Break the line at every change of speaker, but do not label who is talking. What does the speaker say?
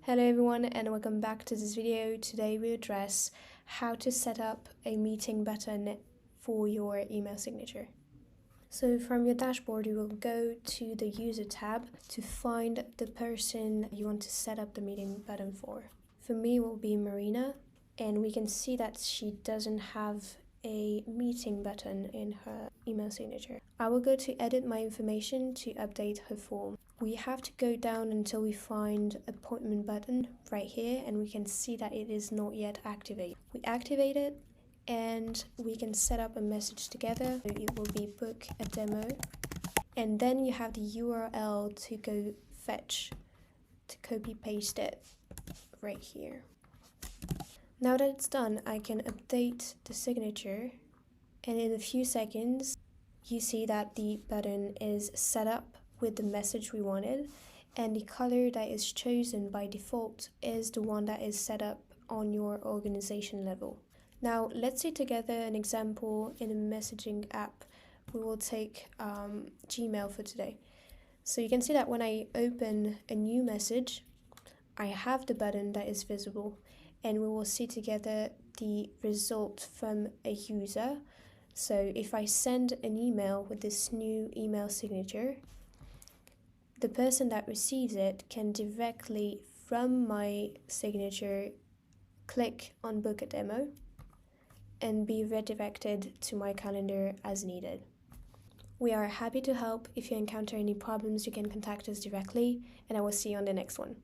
Hello everyone and welcome back to this video. Today we address how to set up a meeting button for your email signature. So from your dashboard you will go to the user tab to find the person you want to set up the meeting button for. For me it will be Marina, and we can see that she doesn't have a meeting button in her email signature. I will go to edit my information to update her form. We have to go down until we find appointment button right here, and we can see that it is not yet activated. We activate it and we can set up a message together. So it will be book a demo, and then you have the URL to go fetch, to copy paste it right here. Now that it's done, I can update the signature, and in a few seconds you see that the button is set up with the message we wanted, and the color that is chosen by default is the one that is set up on your organization level. Now let's see together an example in a messaging app. We will take Gmail for today. So you can see that when I open a new message, I have the button that is visible, and we will see together the result from a user. So if I send an email with this new email signature, the person that receives it can directly from my signature click on book a demo and be redirected to my calendar as needed. We are happy to help. If you encounter any problems, you can contact us directly, and I will see you on the next one.